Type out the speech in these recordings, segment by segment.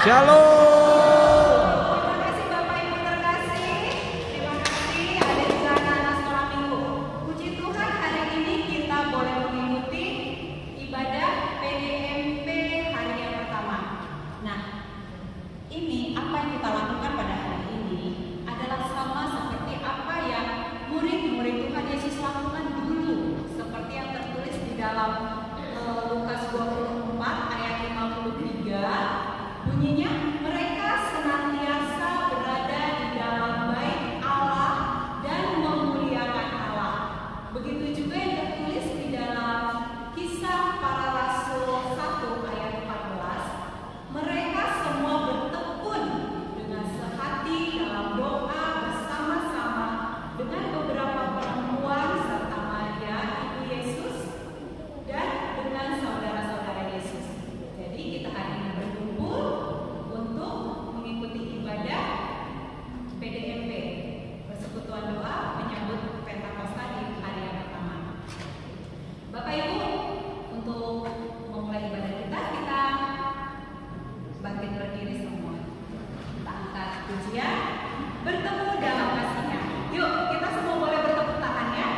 Shalom. Terima kasih Bapak Ibu terkasih. Terima kasih ada juga anak sekolah minggu. Puji Tuhan hari ini kita boleh mengikuti ibadah PDMP hari yang pertama. Nah, ini apa yang kita lakukan pada hari ini adalah sama seperti apa yang murid-murid Tuhan Yesus lakukan dulu, seperti yang tertulis di dalam Lukas 24 ayat 53. Bunyinya, mereka senantiasa berada di dalam bait Allah dan memuliakan Allah. Begitu juga yang tertulis di dalam Kisah Para Rasul 1 ayat 14. Mereka semua bertekun dengan sehati dalam doa bersama-sama dengan beberapa perempuan serta Maria ibu Yesus dan dengan saudara-saudara Yesus. Jadi kita hari ini berkumpul untuk mengikuti ibadah PDMP, persekutuan doa menyambut Pentakosta di hari yang pertama. Bapak Ibu, untuk memulai ibadah kita bangkit berdiri semua. Kita angkat pujian, bertemu dalam kasih-Nya. Yuk, kita semua boleh bertepuk tangan ya.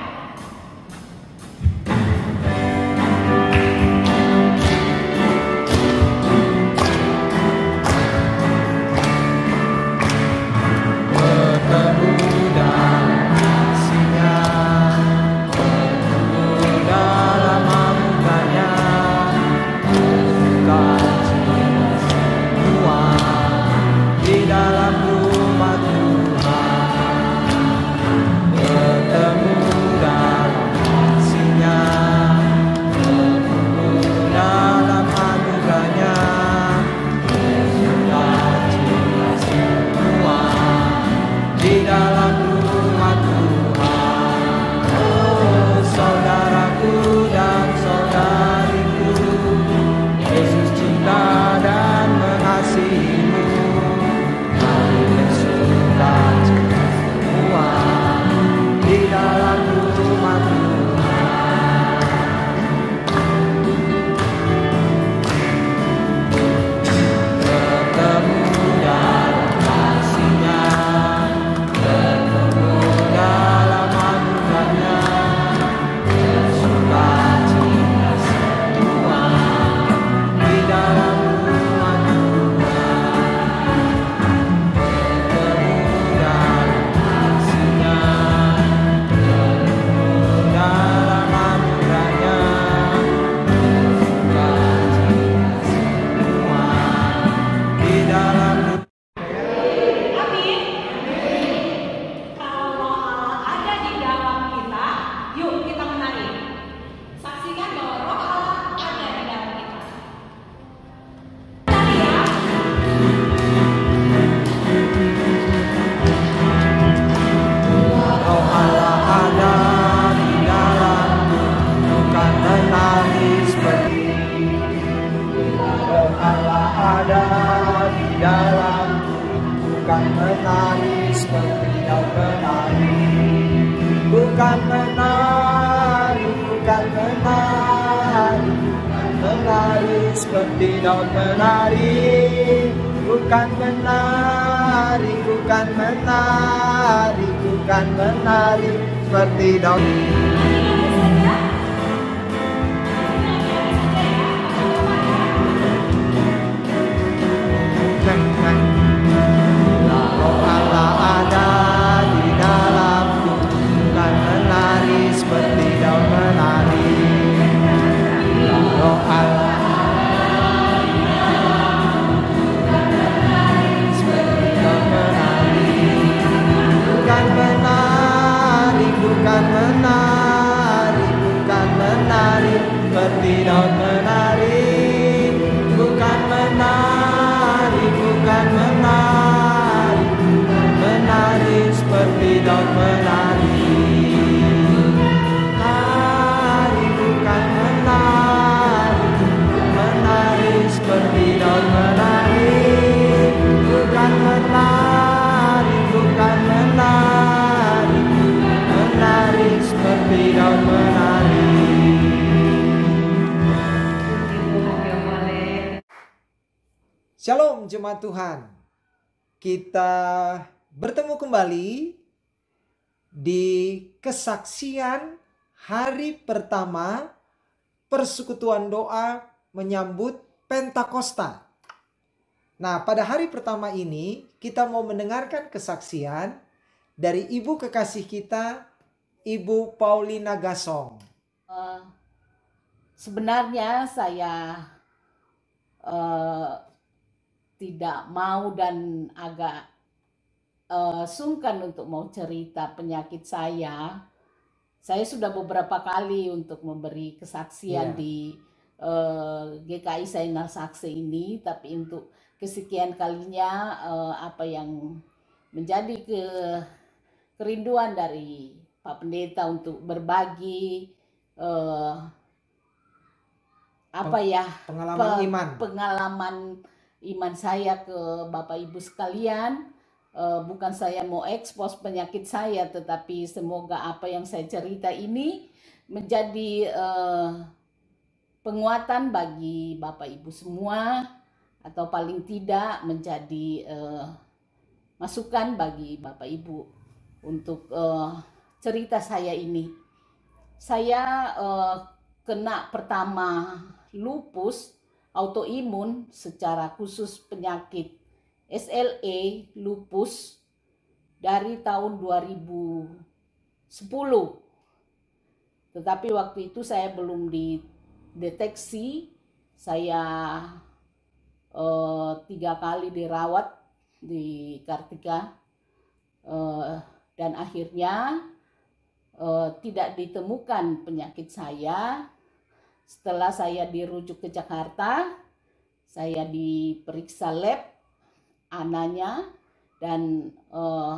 Shalom jemaat Tuhan. Kita bertemu kembali di kesaksian hari pertama persekutuan doa menyambut Pentakosta. Nah, pada hari pertama ini kita mau mendengarkan kesaksian dari ibu kekasih kita, Ibu Paulina Gasong. Sebenarnya saya tidak mau dan agak sungkan untuk mau cerita penyakit saya. Saya sudah beberapa kali untuk memberi kesaksian di GKI Sainal Sakse ini, tapi untuk kesekian kalinya apa yang menjadi kerinduan dari Pak Pendeta untuk berbagi pengalaman iman saya ke Bapak Ibu sekalian. Bukan saya mau ekspos penyakit saya, tetapi semoga apa yang saya cerita ini menjadi penguatan bagi Bapak Ibu semua, atau paling tidak menjadi masukan bagi Bapak Ibu untuk cerita saya ini. Saya kena pertama lupus autoimun, secara khusus penyakit SLE lupus dari tahun 2010. Tetapi waktu itu saya belum dideteksi. Saya 3 kali dirawat di Kartika dan akhirnya tidak ditemukan penyakit saya. Setelah saya dirujuk ke Jakarta, saya diperiksa lab ananya, dan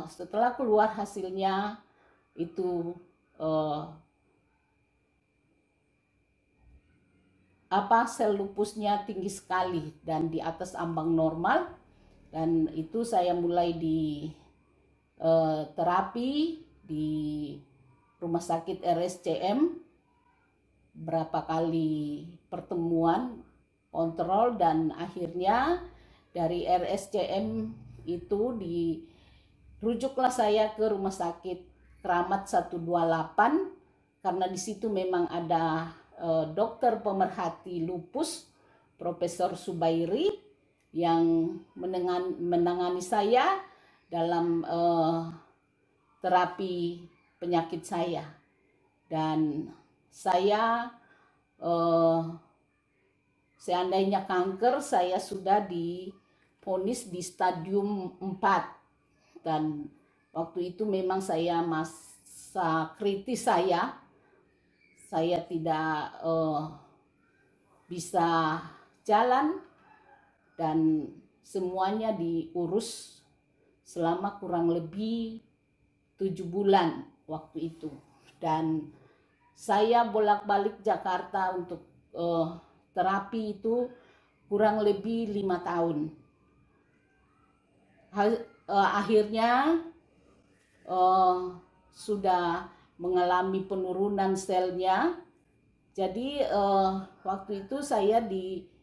setelah keluar hasilnya itu sel lupusnya tinggi sekali dan di atas ambang normal, dan itu saya mulai di terapi di rumah sakit RSCM, berapa kali pertemuan kontrol, dan akhirnya dari RSCM itu dirujuklah saya ke rumah sakit Kramat 128, karena di situ memang ada dokter pemerhati lupus Profesor Subairi yang menangani saya dalam terapi penyakit saya. Dan saya seandainya kanker, saya sudah divonis di stadium 4, dan waktu itu memang saya masa kritis, saya tidak bisa jalan, dan semuanya diurus selama kurang lebih 7 bulan waktu itu. Dan saya bolak-balik Jakarta untuk terapi itu kurang lebih 5 tahun. Akhirnya sudah mengalami penurunan selnya. Jadi waktu itu saya dikasih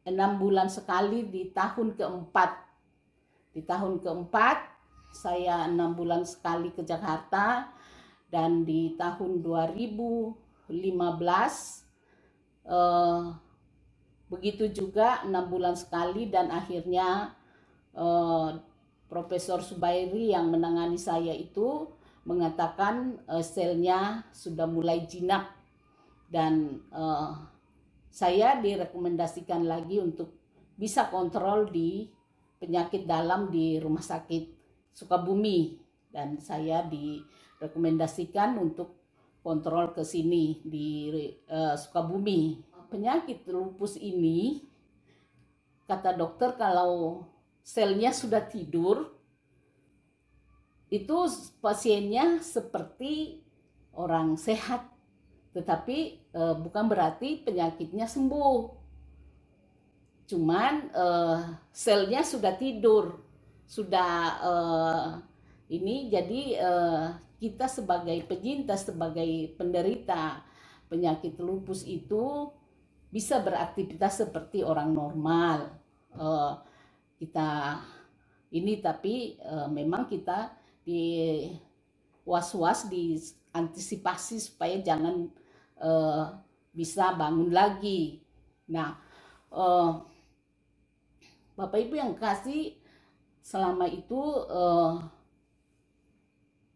6 bulan sekali di tahun keempat. Di tahun keempat saya 6 bulan sekali ke Jakarta, dan di tahun 2015 begitu juga 6 bulan sekali, dan akhirnya Profesor Subairi yang menangani saya itu mengatakan selnya sudah mulai jinak, dan saya direkomendasikan lagi untuk bisa kontrol di penyakit dalam di Rumah Sakit Sukabumi, dan saya direkomendasikan untuk kontrol ke sini di Sukabumi. Penyakit lupus ini, kata dokter, kalau selnya sudah tidur, itu pasiennya seperti orang sehat, tetapi bukan berarti penyakitnya sembuh. Cuman selnya sudah tidur, sudah ini. Jadi kita sebagai penyintas, sebagai penderita penyakit lupus itu bisa beraktivitas seperti orang normal. Kita ini tapi memang kita di was-was, diantisipasi supaya jangan bisa bangun lagi. Nah, Bapak Ibu yang kasih, selama itu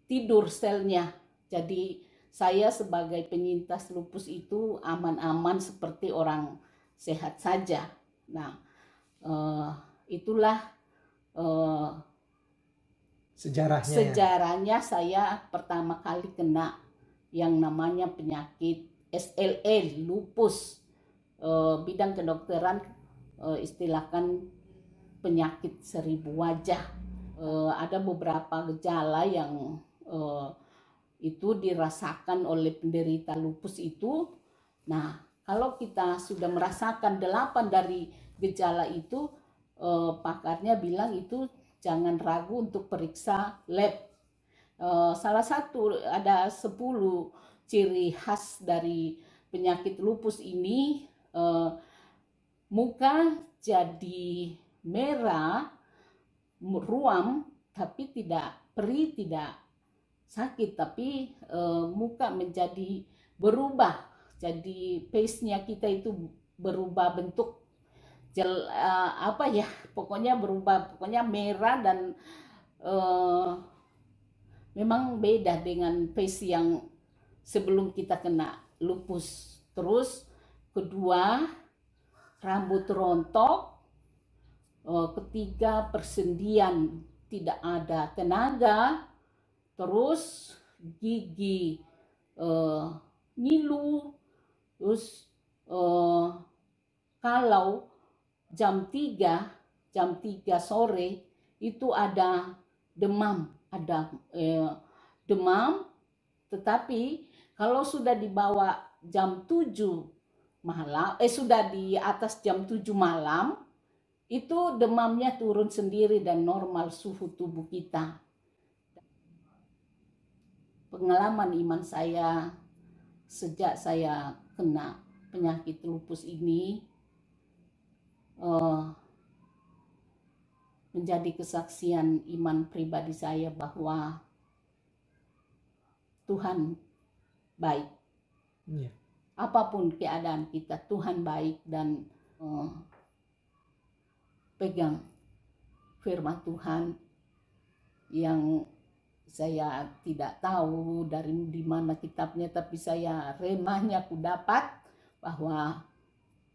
tidur selnya. Jadi saya sebagai penyintas lupus itu aman-aman seperti orang sehat saja. Nah, itulah sejarahnya saya pertama kali kena yang namanya penyakit SLE, lupus. Bidang kedokteran istilahkan penyakit 1000 wajah. Ada beberapa gejala yang itu dirasakan oleh penderita lupus itu. Nah, kalau kita sudah merasakan 8 dari gejala itu, pakarnya bilang itu jangan ragu untuk periksa lab. Salah satu, ada 10 ciri khas dari penyakit lupus ini. Muka jadi merah, ruam, tapi tidak perih, tidak sakit, tapi muka menjadi berubah. Jadi face-nya kita itu berubah bentuk, pokoknya berubah, pokoknya merah dan memang beda dengan face yang sebelum kita kena lupus. Terus kedua, rambut rontok. Ketiga, persendian, tidak ada tenaga. Terus gigi ngilu. Terus kalau jam 3 sore itu ada demam, tetapi kalau sudah dibawa jam 7 malam, sudah di atas jam 7 malam, itu demamnya turun sendiri dan normal suhu tubuh kita. Pengalaman iman saya sejak saya kena penyakit lupus ini menjadi kesaksian iman pribadi saya bahwa Tuhan baik. Yeah. Apapun keadaan kita, Tuhan baik, dan pegang firman Tuhan yang saya tidak tahu dari di mana kitabnya, tapi saya remahnya aku dapat bahwa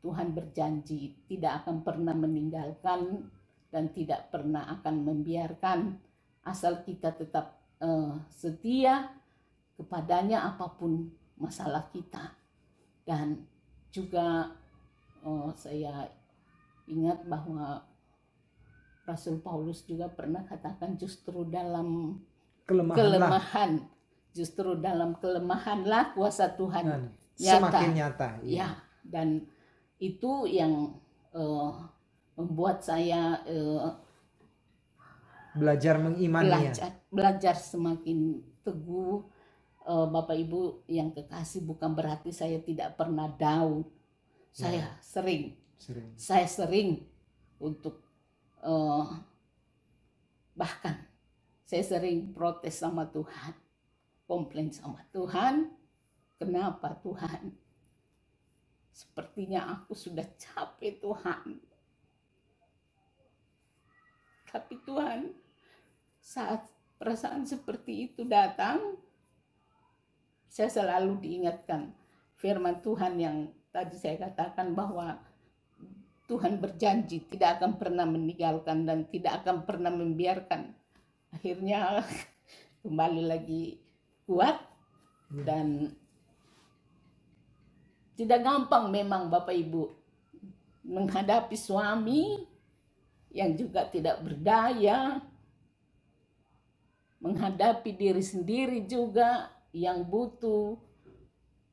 Tuhan berjanji tidak akan pernah meninggalkan dan tidak pernah akan membiarkan, asal kita tetap setia kepadanya apapun masalah kita. Dan juga saya ingat bahwa Rasul Paulus juga pernah katakan justru dalam kelemahan, justru dalam kelemahanlah kuasa Tuhan semakin nyata. Ya, dan itu yang membuat saya belajar mengimani, belajar semakin teguh. Bapak Ibu yang kekasih, bukan berarti saya tidak pernah down. Saya sering untuk bahkan saya sering protes sama Tuhan, komplain sama Tuhan. Kenapa Tuhan? Sepertinya aku sudah capek Tuhan. Tapi Tuhan, saat perasaan seperti itu datang, saya selalu diingatkan firman Tuhan yang tadi saya katakan bahwa Tuhan berjanji tidak akan pernah meninggalkan dan tidak akan pernah membiarkan. Akhirnya kembali lagi kuat. Dan tidak gampang memang Bapak Ibu menghadapi suami yang juga tidak berdaya, menghadapi diri sendiri juga yang butuh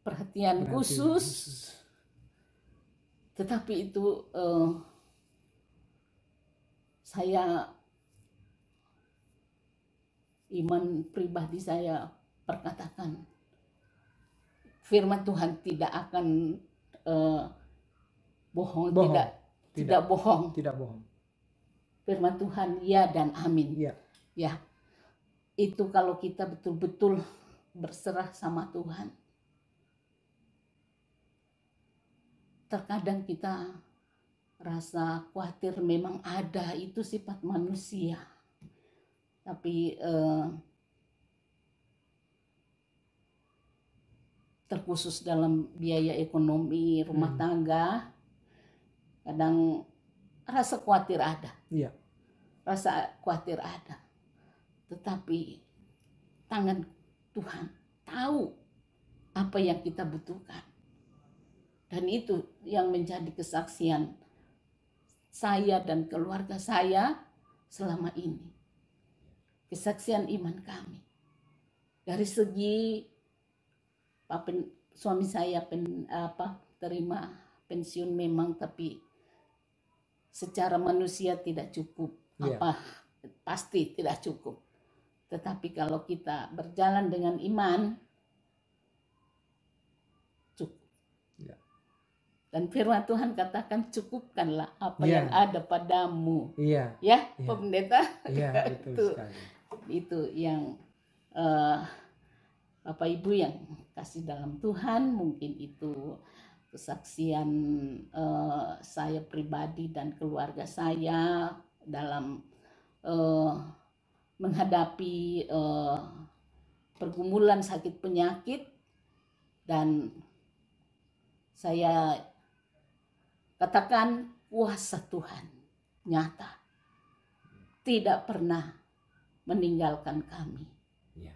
perhatian khusus. Tetapi itu saya, iman pribadi saya perkatakan, firman Tuhan tidak akan bohong, Bohong. tidak bohong. Tidak bohong. Firman Tuhan ya dan amin. Iya. Ya, itu kalau kita betul-betul berserah sama Tuhan. Terkadang kita rasa khawatir, memang ada, itu sifat manusia. Tapi terkhusus dalam biaya ekonomi rumah tangga, kadang rasa khawatir ada. Iya. Rasa khawatir ada. Tetapi tangan Tuhan tahu apa yang kita butuhkan. Dan itu yang menjadi kesaksian saya dan keluarga saya selama ini. Kesaksian iman kami. Dari segi suami saya terima pensiun memang, tapi secara manusia tidak cukup. Iya. Pasti tidak cukup. Tetapi kalau kita berjalan dengan iman, cukup. Iya. Dan firman Tuhan katakan, cukupkanlah apa Iya. yang ada padamu. Iya. Ya, Iya. Pak Pendeta. Iya, betul Itu. sekali. Itu yang Bapak Ibu yang kasih dalam Tuhan, mungkin itu kesaksian saya pribadi dan keluarga saya dalam menghadapi pergumulan sakit penyakit. Dan saya katakan kuasa Tuhan nyata, tidak pernah meninggalkan kami. Iya.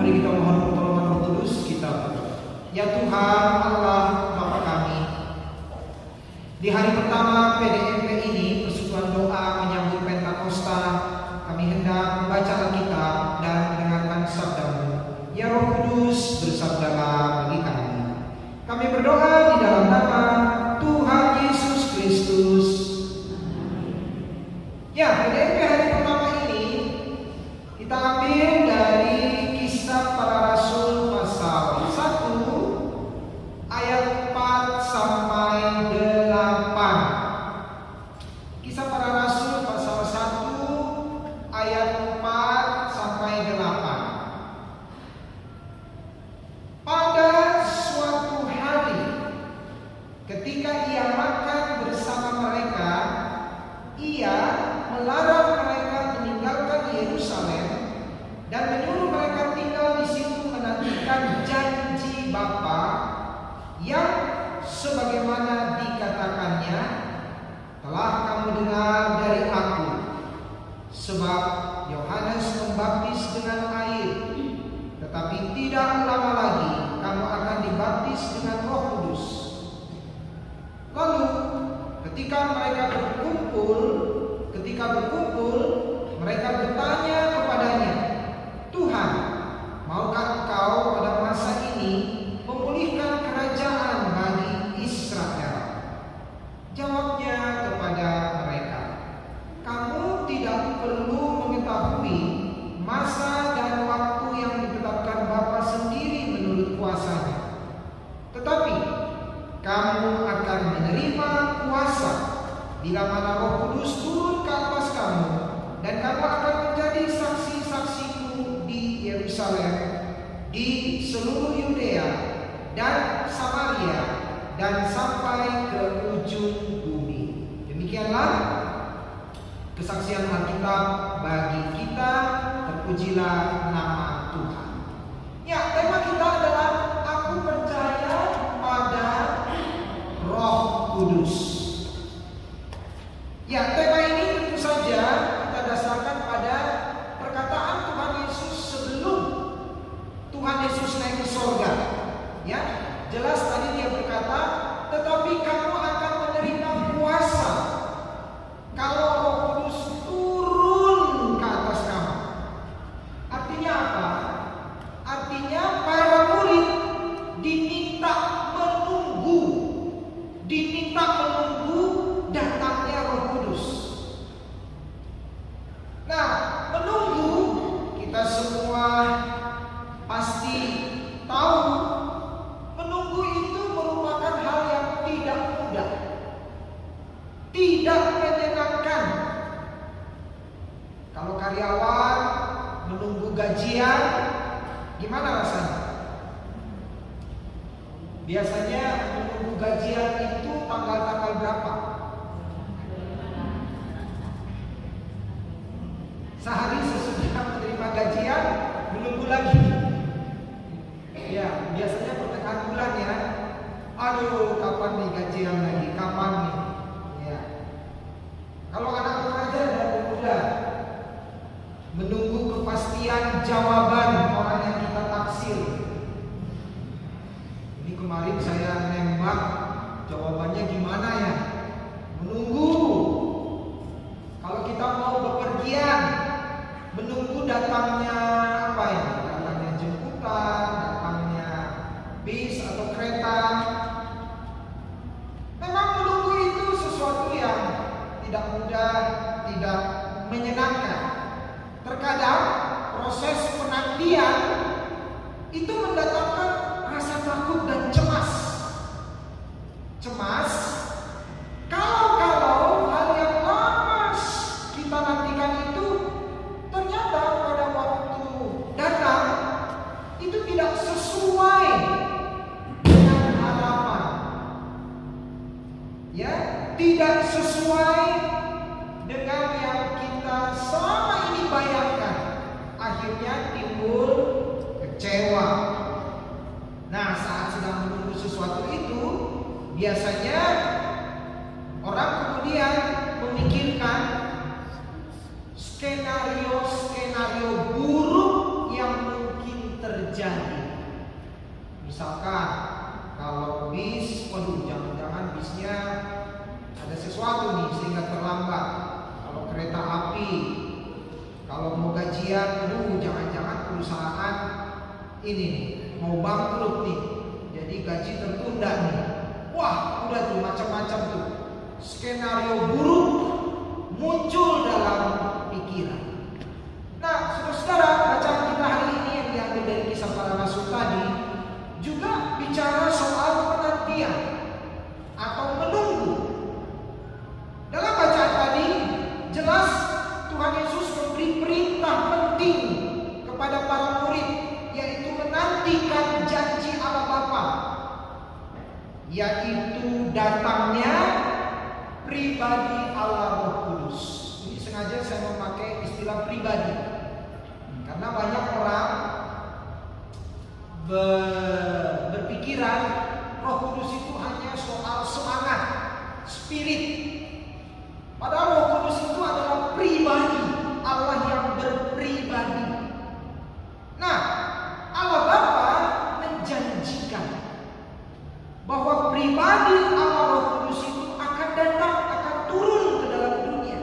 Mari kita mohon pertolongan Roh Kudus, kita berdoa. Ya Tuhan Allah Bapa kami, di hari pertama PDMP ini, persekutuan doa menyambut Pentakosta, kami hendak membaca Alkitab dan mendengarkan sabda-Mu. Ya Roh Kudus, bersabdalah bagi kami. Kami berdoa di dalam nama Tuhan Yesus Kristus. Ya, PDMP hari pertama ini kita ambil dari Kisah Para Rasul pasal 1 ayat 4 sampai 8. Kisah Para Rasul pasal 1 ayat 4 sampai 8. Pada suatu hari ketika ia makan bersama mereka, ia melarang mereka meninggalkan Yerusalem dan menyuruh mereka tinggal di situ menantikan janji Bapa yang sebagaimana dikatakannya, telah kamu dengar dari aku, sebab Yohanes membaptis dengan air, tetapi tidak lama lagi kamu akan dibaptis dengan Roh Kudus. Lalu ketika berkumpul, mereka bertanya kepadanya, Tuhan, maukah Engkau pada masa ini memulihkan kerajaan bagi Israel? Jawabnya kepada mereka, kamu tidak perlu mengetahui masa dan waktu yang ditetapkan Bapa sendiri menurut kuasanya. Tetapi kamu akan menerima kuasa bila mana Roh Kudus turun ke atas kamu, dan kamu akan menjadi saksi-saksiku di Yerusalem, di seluruh Yudea dan Samaria, dan sampai ke ujung bumi. Demikianlah kesaksian Alkitab bagi kita. Terpujilah nama Tuhan. Ya, tema kita adalah aku percaya pada Roh Kudus. Ya, tema ini tentu saja kita dasarkan pada perkataan Tuhan Yesus sebelum Tuhan Yesus naik ke surga. Ya, jelas tadi dia berkata, tetapi kamu akan menerima kuasa kalau Roh Kudus turun ke atas kamu. Artinya apa? Artinya para murid diminta menunggu datangnya Roh Kudus. Nah, menunggu, kita semua pasti tahu, menunggu itu merupakan hal yang tidak mudah, tidak menyenangkan. Kalau karyawan menunggu gajian, gimana rasanya? Biasanya menunggu gajian itu tanggal-tanggal berapa? Sehari sesudah menerima gajian, menunggu lagi. Ya, biasanya pertengahan bulan ya. Aduh, kapan nih gajian lagi? Kapan nih? Ya. Kalau anak pekerja dan pemuda, menunggu kepastian jawaban orang yang kita taksir. Ini kemarin saya nembak, jawabannya gimana ya? Menunggu. Kalau kita mau bepergian, menunggu datangnya apa ya? Datangnya jemputan, datangnya bis atau kereta. Memang menunggu itu sesuatu yang tidak mudah, tidak menyenangkan. Terkadang proses penantian itu mendatangkan rasa takut dan cemas. Kalau hal yang lama kita nantikan itu ternyata pada waktu datang itu tidak sesuai dengan harapan. Ya, tidak sesuai dengan yang kita selama ini bayangkan. Akhirnya timbul kecewa. Nah, saat sedang menunggu sesuatu itu, biasanya orang kemudian memikirkan skenario-skenario buruk yang mungkin terjadi. terjadi. Misalkan kalau bis, waduh jangan-jangan bisnya ada sesuatu nih sehingga terlambat. Kalau kereta api, kalau mau gajian, aduh jangan-jangan perusahaan ini nih mau bangkrut nih, jadi gaji tertunda nih. Wah udah tuh macam-macam tuh skenario buruk muncul dalam pikiran. Nah saudara-saudara, bacaan kita hari ini yang diambil dari Kisah Para Rasul tadi juga bicara soal penantian atau menunggu. Dalam bacaan tadi jelas Tuhan Yesus memberi perintah penting kepada para murid, yaitu menantikan janji Allah Bapa, yaitu datangnya pribadi Allah Roh Kudus. Ini sengaja saya memakai istilah pribadi karena banyak orang berpikiran Roh Kudus itu hanya soal semangat, spirit. Padahal Roh Kudus itu adalah pribadi, Allah yang berpribadi. Nah, Allah Bapa menjanjikan bahwa pribadi Allah Roh Kudus itu akan datang, akan turun ke dalam dunia.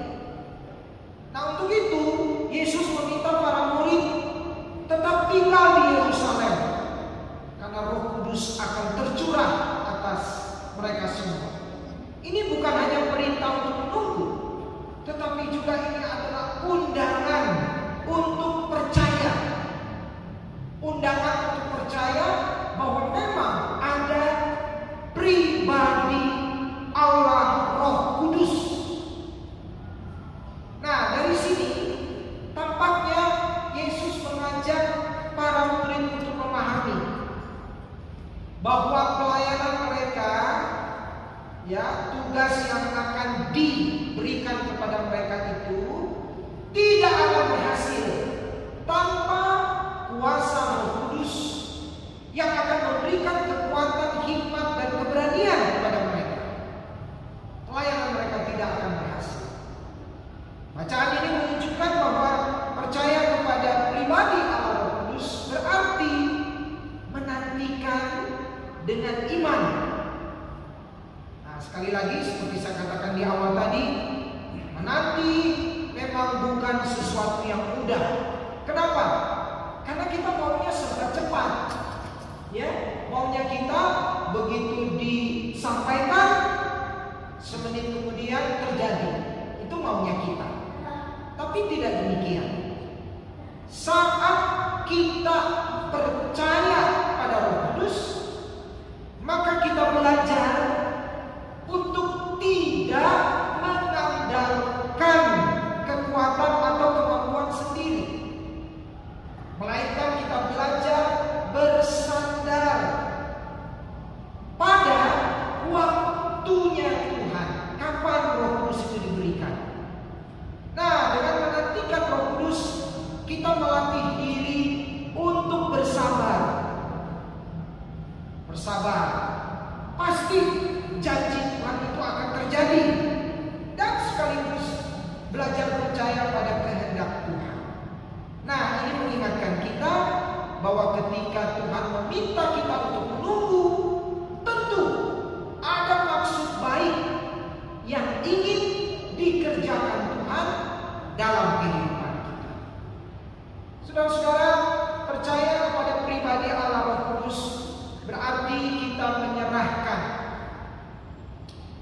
Nah, untuk itu Yesus meminta para murid tetap tinggal di Yerusalem, karena Roh Kudus akan tercurah atas mereka semua. Ini bukan hanya perintah untuk menunggu, tetapi juga ini adalah undangan untuk percaya. Undangan untuk percaya bahwa memang ada pribadi Allah Roh Kudus. Nah, dari sini tampaknya Yesus mengajak para murid untuk memahami bahwa pelayanan mereka, ya, tugas yang akan diberikan kepada mereka itu tidak akan berhasil tanpa kuasa Roh Kudus yang akan memberikan kekuatan, hikmat dan keberanian kepada mereka. Pelayanan mereka tidak akan berhasil. Bacaan ini menunjukkan bahwa percaya kepada pribadi Allah Roh Kudus berarti menantikan dengan iman. Nah, sekali lagi seperti saya katakan di awal tadi, menanti memang bukan sesuatu yang mudah. Kenapa? Karena kita maunya serba cepat. Ya, maunya kita begitu disampaikan semenit kemudian terjadi. Itu maunya kita. Tapi tidak demikian. Saat kita percaya pada Roh Kudus, maka kita belajar untuk tidak mengandalkan kekuatan atau kemampuan sendiri, melainkan kita belajar bersandar pada waktunya Tuhan, kapan Roh Kudus itu diberikan. Nah, dengan menantikan Roh Kudus, kita melatih diri untuk bersabar. Bersabar, pasti janji Tuhan itu akan terjadi, dan sekaligus belajar percaya pada kehendak Tuhan. Nah, ini mengingatkan kita bahwa ketika Tuhan meminta kita untuk menunggu, tentu ada maksud baik yang ingin dikerjakan Tuhan dalam kehidupan kita. Saudara-saudara, percaya kepada pribadi Allah Roh Kudus berarti kita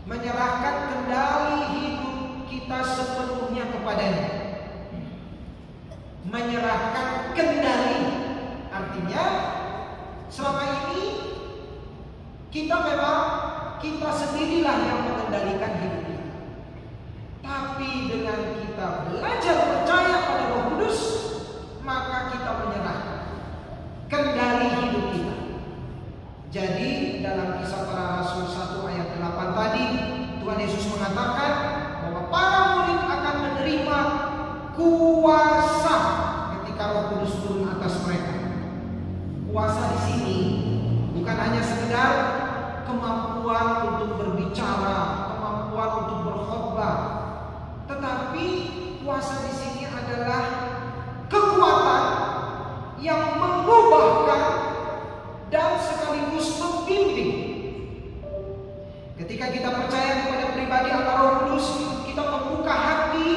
menyerahkan kendali hidup kita sepenuhnya kepadanya. Menyerahkan kendali artinya selama ini kita sendirilah yang mengendalikan hidup kita. Tapi dengan kita belajar percaya pada Roh Kudus, maka kita menyerahkan kendali hidup kita. Jadi dalam Kisah Para Rasul 1 ayat 8 tadi, Tuhan Yesus mengatakan bahwa para murid akan menerima kuasa ketika Roh Kudus turun atas mereka. Kuasa di sini bukan hanya sekedar kemampuan untuk berbicara, kemampuan untuk berkhotbah, tetapi kuasa di sini adalah kekuatan yang mengubahkan dan sekaligus membimbing. Ketika kita percaya kepada pribadi Allah Roh Kudus, kita membuka hati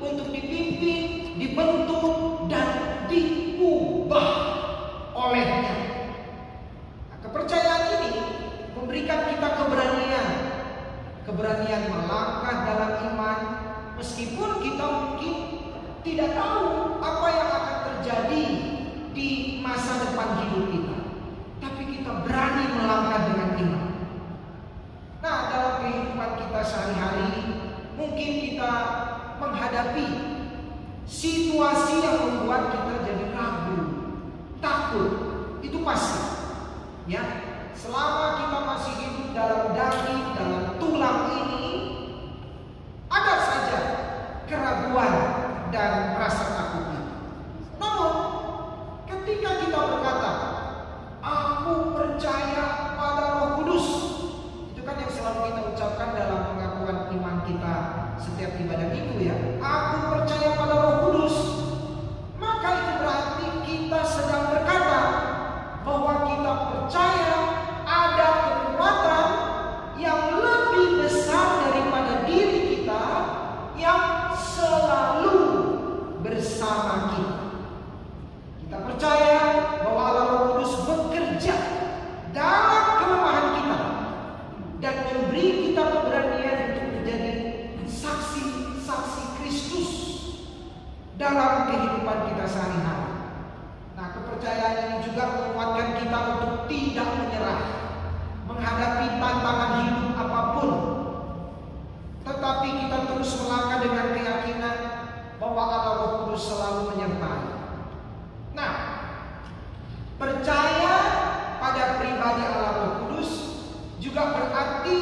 untuk dipimpin, dibentuk, dan diubah olehnya. Nah, kepercayaan ini memberikan kita keberanian melangkah dalam iman, meskipun kita mungkin tidak tahu apa yang akan terjadi di masa depan hidup kita, tapi kita berani melangkah dengan iman. Nah, dalam kehidupan kita sehari-hari, mungkin kita menghadapi situasi yang membuat kita jadi ragu, takut. Itu pasti, ya. Selama kita masih hidup dalam daging, dalam tulang ini, ada saja keraguan dan rasa takutnya. Namun, ketika kita berkata, "Aku percaya pada Roh Kudus," itu kan yang selalu kita ucapkan dalam pengakuan iman kita setiap ibadah minggu, ya. Aku percaya pada Roh Kudus. Maka itu berarti kita sedang berkata bahwa kita percaya ada kekuatan yang lebih besar daripada diri kita yang selalu bersama kita. Kita percaya bahwa Allah Roh Kudus bekerja dalam kelemahan kita dan memberi kita keberanian untuk menjadi saksi-saksi Kristus dalam kehidupan kita sehari-hari. Nah, kepercayaan ini juga menguatkan kita untuk tidak menyerah menghadapi tantangan hidup apapun, tetapi kita terus melangkah dengan keyakinan bahwa Allah Roh Kudus selalu menyertai. Nah, percaya pada pribadi Allah Roh Kudus juga berarti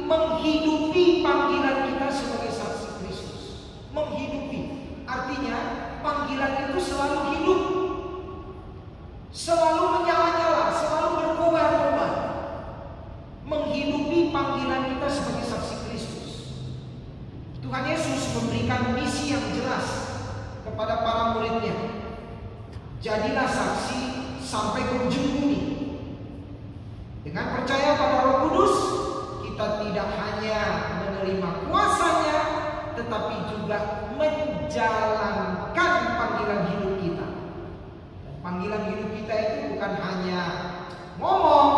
menghidupi panggilan kita sebagai saksi Kristus. Menghidupi artinya panggilan itu selalu hidup, selalu menyala-nyala, selalu berkobar-kobar. Menghidupi panggilan kita sebagai saksi Kristus. Tuhan Yesus memberikan misi yang jelas kepada para murid-Nya. Jadilah saksi sampai ke ujung bumi. Dengan percaya pada Roh Kudus, kita tidak hanya menerima kuasa-Nya, tetapi juga menjalankan panggilan hidup kita. Dan panggilan hidup kita itu bukan hanya ngomong,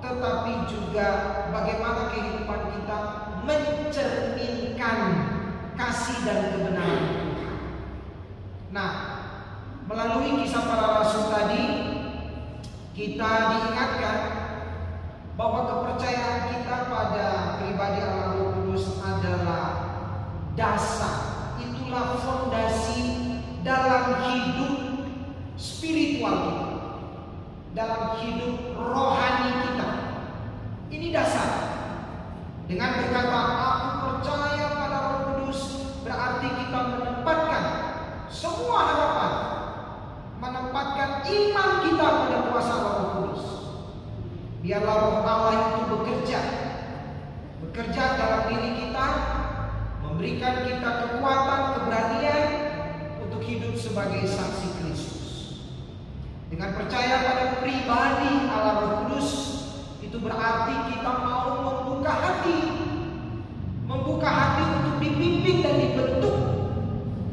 tetapi juga bagaimana kehidupan kita mencerminkan kasih dan kebenaran Tuhan. Nah, melalui kisah para rasul tadi, kita diingatkan bahwa kepercayaan kita pada pribadi Allah Roh Kudus adalah dasar, itulah fondasi dalam hidup spiritual kita, dalam hidup rohani kita. Ini dasar. Dengan berkata aku percaya pada Roh Kudus, berarti kita menempatkan semua harapan, menempatkan iman kita pada kuasa Roh Kudus. Biarlah Roh Allah itu bekerja dalam diri kita, memberikan kita kekuatan, keberanian untuk hidup sebagai saksi Kristus. Dengan percaya pada pribadi Allah Roh Kudus, itu berarti kita mau membuka hati untuk dipimpin dan dibentuk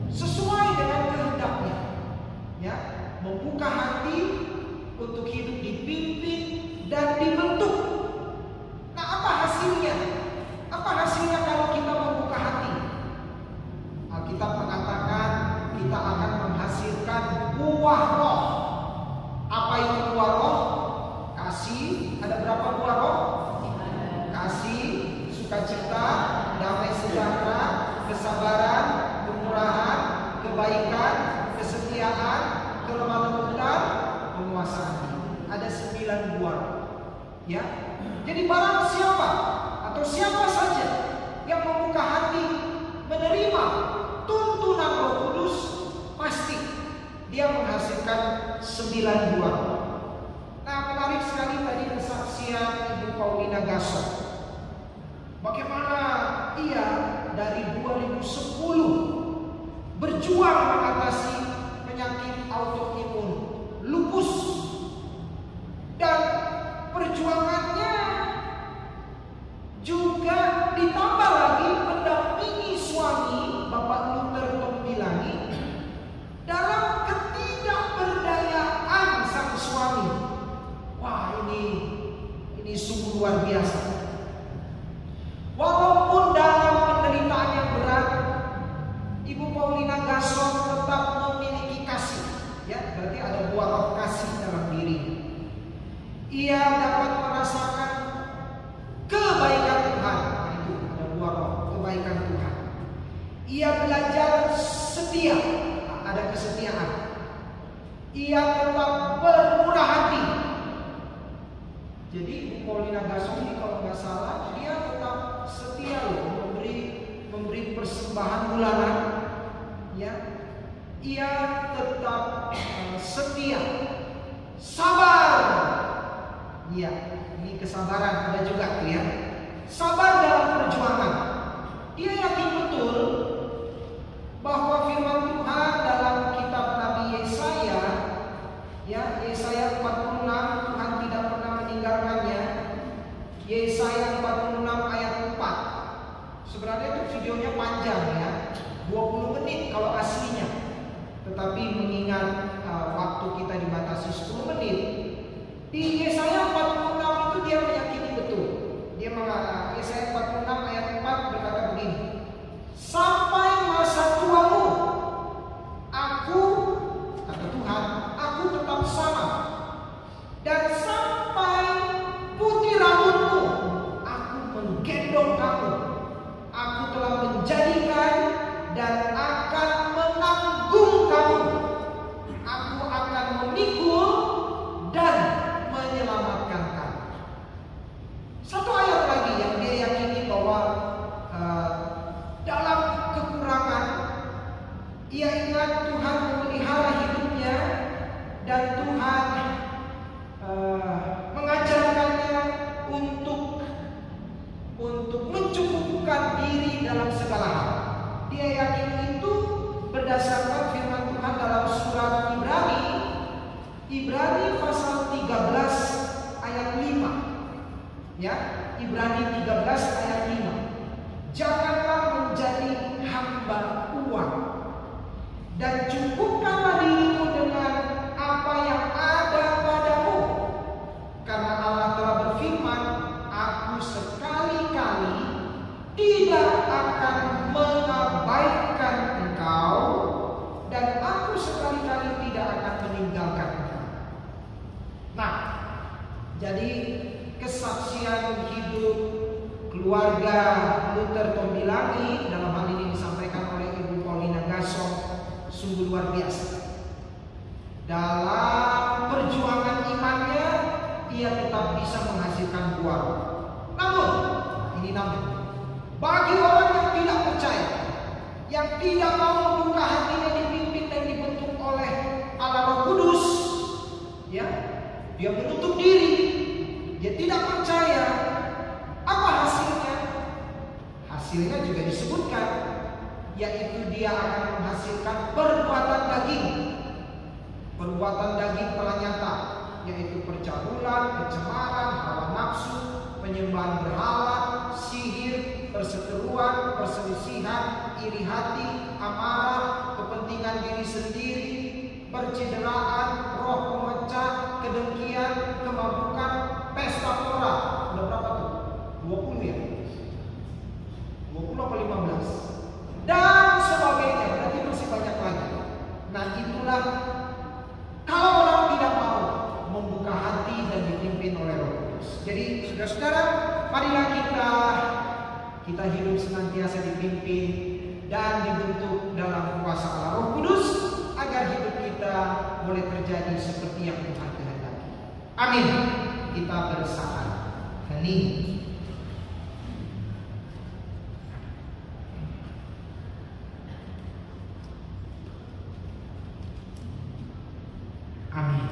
sesuai dengan kehendak-Nya, ya, membuka hati untuk hidup dipimpin dan dibentuk. Nah, apa hasilnya? Apa hasilnya kalau kita membuka hati? Alkitab mengatakan kita akan menghasilkan buah roh. Apa itu buah roh? Kasih. Ada berapa buah roh? Kasih, sukacita, damai sejahtera, kesabaran, kemurahan, kebaikan, kesetiaan, kelemah lembutan, penguasaan diri. Ada 9 buah. Ya. Jadi barang siapa atau siapa saja yang membuka hati menerima tuntunan Roh Kudus, pasti dia menghasilkan 9 buah. Nah, menarik sekali tadi kesaksian Ibu Paulina Gasso. Bagaimana ia dari 2010 berjuang mengatasi penyakit autoimun, lupus, dan perjuangannya juga ditambah lagi mendampingi suami Bapak Luther Tombilangi dalam ketidakberdayaan sang suami. Wah, ini sungguh luar biasa. Walaupun dalam penderitaan yang berat, Ibu Paulina Gassot tetap memiliki kasih. Ya, berarti ada buah roh kasih dalam dirinya. Ia dapat merasakan kebaikan Tuhan. Nah, itu ada buah roh kebaikan Tuhan. Ia belajar setia. Nah, ada kesetiaan. Ia tetap bermurah hati. Jadi Ibu Paulina Gassot ini kalau nggak salah dia tetap setia loh, memberi persembahan bulanan. Ya, ia tetap setia, sabar. Iya, ini kesabaran ada juga tuh ya. Sabar dalam perjuangan. Dia yakin betul bahwa firman Tuhan dalam kitab Nabi Yesaya, ya, Yesaya 46, Tuhan tidak pernah meninggalkannya. Yesaya 46 ayat 4. Sebenarnya itu videonya panjang ya, 20 menit kalau aslinya. Tetapi mengingat waktu kita dibatasi 10 menit, di Yesaya 46 itu dia meyakini betul. Dia mengatakan, Yesaya 46 ayat 4 berkata begini, sampai masa tuamu, aku, kata Tuhan, aku tetap sama. Dan sampai putih rambutmu, aku menggendong kamu. Aku telah menjadikan dan akan menanggung kamu. Aku akan memikul dan menyelamatkan kamu. Satu ayat lagi yang dia yakini bahwa dalam kekurangan ia ingat Tuhan memelihara hidupnya dan Tuhan mengajarkannya untuk mencukupkan diri dalam segala hal. Dia yakin itu berdasarkan firman Tuhan dalam surat Ibrani pasal 13 ayat 5. Ya, Ibrani 13 ayat 5. Janganlah menjadi hamba uang dan cukupkanlah dirimu dengan apa yang ada padamu. Karena Allah telah berfirman, aku sekali-kali tidak akan mengabaikan engkau dan aku sekali-kali tidak akan meninggalkan engkau. Nah, jadi kesaksian hidup keluarga Luther Tombilangi dalam hal ini disampaikan oleh Ibu Paulina Gassot sungguh luar biasa. Dalam perjuangan imannya ia tetap bisa menghasilkan buah. Namun bagi orang yang tidak percaya, yang tidak mau membuka hatinya dipimpin dan dibentuk oleh Allah Roh Kudus, ya, dia menutup diri, dia tidak percaya. Apa hasilnya? Hasilnya juga disebutkan, yaitu dia akan menghasilkan perbuatan daging. Perbuatan daging telah nyata, yaitu percabulan, kecemaran, hawa nafsu, penyembahan berhala, sihir, perseteruan, perselisihan, iri hati, amarah, kepentingan diri sendiri, percideraan, roh pemecah, kedengkian, kemabukan, pesta pora. Udah berapa tuh? 20 ya? 20 apa 15? Dan sebagainya. Berarti masih banyak lagi. Nah, itulah kalau orang tidak mau membuka hati dan dipimpin oleh Roh Kudus. Jadi saudara-saudara, marilah kita hidup senantiasa dipimpin dan dibentuk dalam kuasa Allah Roh Kudus agar hidup kita boleh terjadi seperti yang Tuhan kehendaki. Amin. Kita bersama hening. Amin.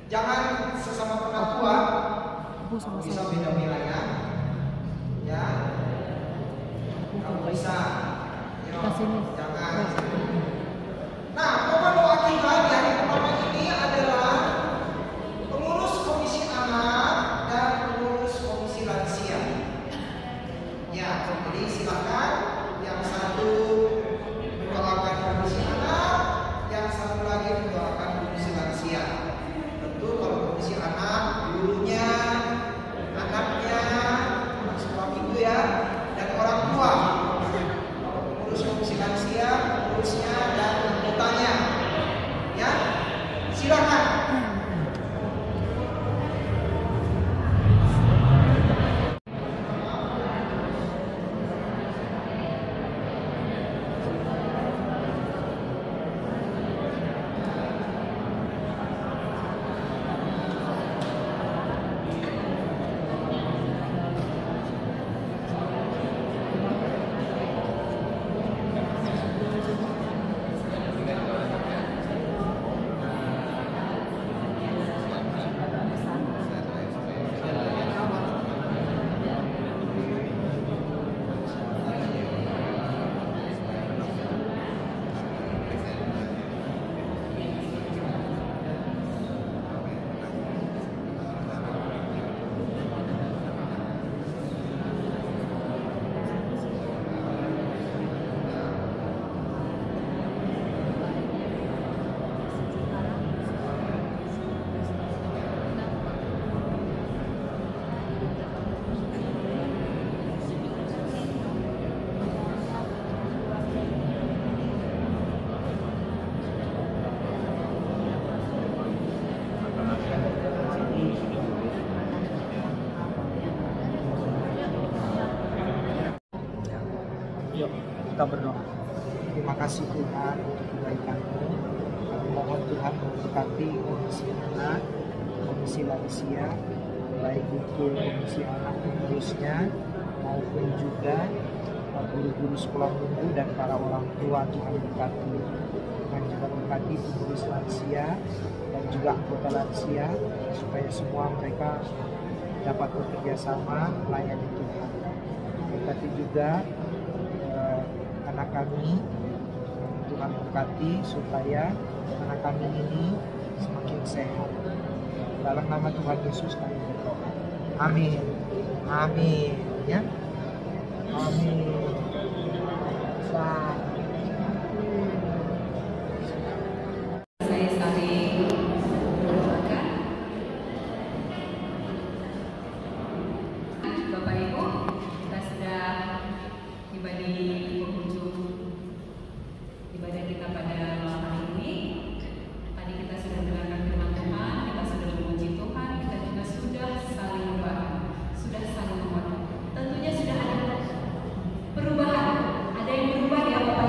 Jangan sesama pengatua bisa beda wilayah, ya. Kamu bisa, jangan. Nah, doa kita di hari pertama ini adalah pengurus komisi anak dan pengurus komisi lansia. Ya, jadi silakan yang satu mendoakan komisi anak, yang satu lagi mendoakan komisi lansia. Tentu kalau komisi anak, gurunya, anaknya, suami ibu ya, dan orang tua. Kalau pengurus komisi lansia, pengurusnya dan anggotanya. Ya, silakan. Yuk kita berdoa. Terima kasih Tuhan untuk kebaikan-Mu. Kami mohon Tuhan memberkati komisi anak, komisi lansia, baik itu komisi anak pengurusnya maupun juga guru-guru sekolah minggu dan para orang tua. Tuhan berkati. Tuhan juga berkati pengurus lansia dan juga anggota lansia supaya semua mereka dapat bekerja sama melayani Tuhan. Berkati juga anak kami, Tuhan berkati supaya anak kami ini semakin sehat. Dalam nama Tuhan Yesus kami berdoa. Amin. Amin. Ya. Amin. Saya saling mendoakan. Bapak Ibu, kita sudah tiba di penghujung ibadah kita pada malam hari ini. Tadi kita sudah mendengarkan firman Tuhan, kita sudah memuji Tuhan, kita juga sudah saling berdoa, sudah saling memohon. Tentunya sudah ada perubahan, ada yang berubah ya Bapak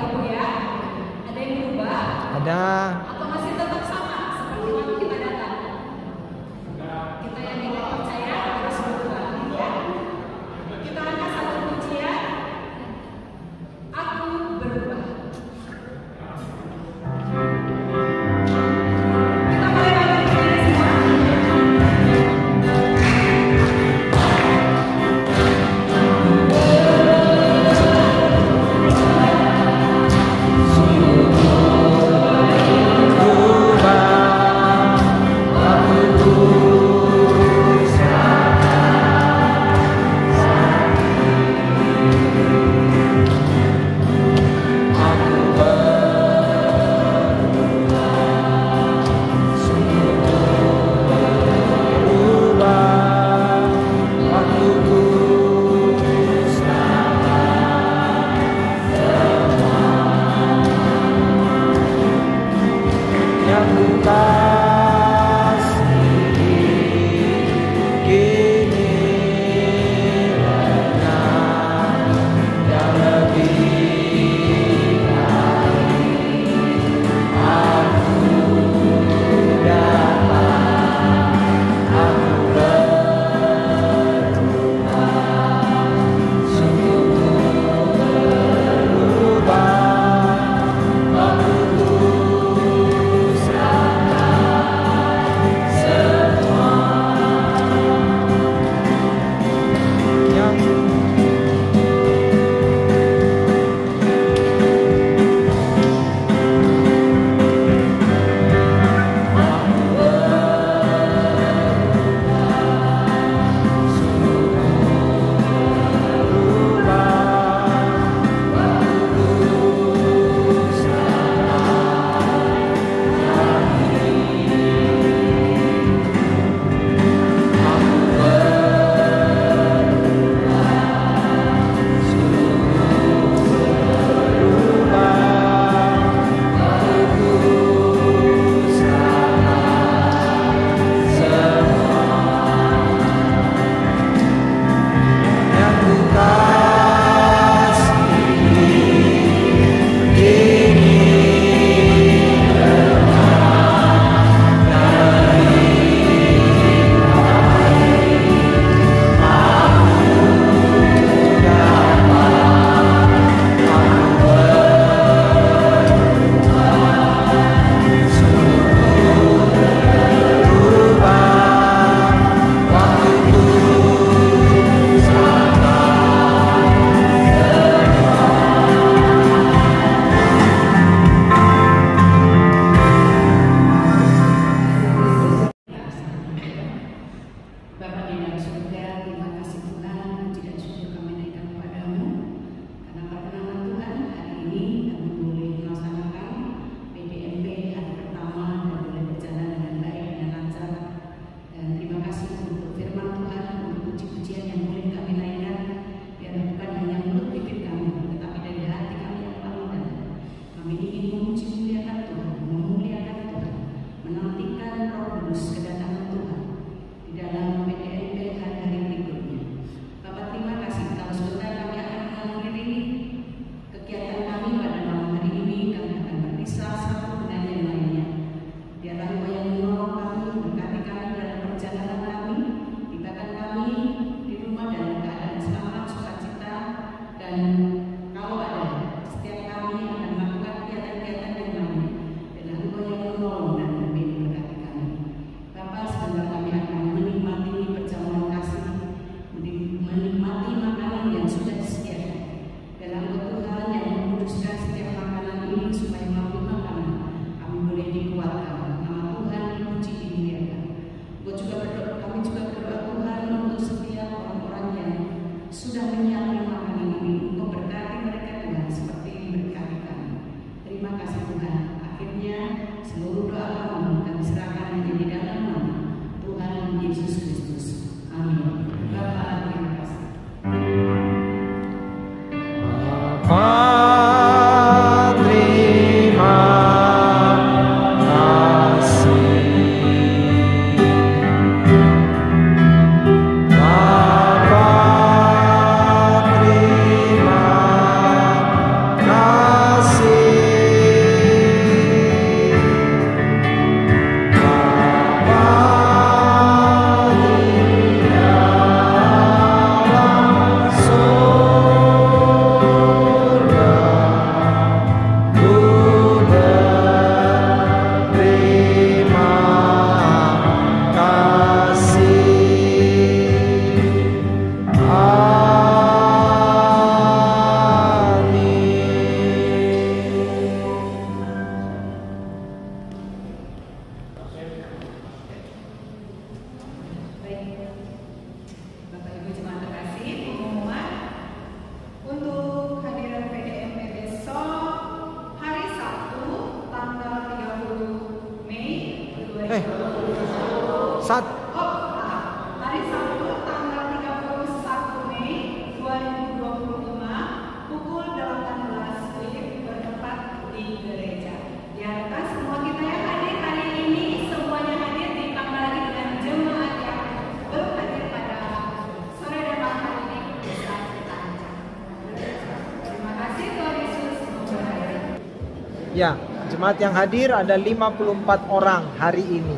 Bapa di dalam surga, terima kasih Tuhan, puji dan syukur kami naikkan kepadamu karena perkenanan Tuhan hari ini kami boleh melaksanakan PDMP hari pertama dan boleh berjalan dengan baik dan lancar. Dan terima kasih untuk firman Tuhan, untuk puji-pujian yang boleh kami naikkan, biar bukan hanya mulut bibir kami, tetapi dari hati kami yang paling dalam. Kami ingin memuji muliakan Tuhan, memuliakan Tuhan, menantikan Roh Kudus kedatangan Tuhan di dalam PDMP hari-hari berikutnya. Bapak terima kasih kalau saudara kami akan mengakhiri kegiatan kami pada malam hari ini. Kami akan berpisah satu dengan yang lainnya. Biarlah Engkau yang menolong kami, berkati kami dalam perjalanan kami, tibakan kami di rumah dalam keadaan selamat, sukacita, dan kalau ada setiap kami akan melakukan kegiatan-kegiatan yang lainnya. Biarlah Engkau yang menolong dan membimbing berkati kami. Bapak, sebentar kami akan menikmati perjamuan kasih, menikmati makanan yang sudah disediakan. Dalam Tuhan yang menguduskan setiap makanan ini supaya melalui makanan kami boleh dikuatkan. Nama Tuhan dipuji, dimuliakan. Kami juga berdoa Tuhan untuk setiap orang-orang yang sudah menyiapkan makanan ini. Engkau berkati mereka Tuhan seperti berkati kami. Terima kasih Tuhan. Akhirnya seluruh doa kami serahkan hanya di dalam nama Tuhan Yesus Kristus. Amin. Bapa, terima kasih. Bapak Ibu jemaat terkasih, pengumuman untuk hadiran PDMP besok hari Sabtu tanggal 30 Mei 2021. Hari Sabtu tanggal 31 Mei 2025 pukul 18 WIB bertempat di gereja. Diharapkan semua kita yang hadir hari ini semuanya hadir, ditambah lagi dengan jemaat yang baru hadir pada sore dan malam hari ini bisa kita ajak. Terima kasih Tuhan Yesus memberkati. Ya, jemaat yang hadir ada 54 orang hari ini.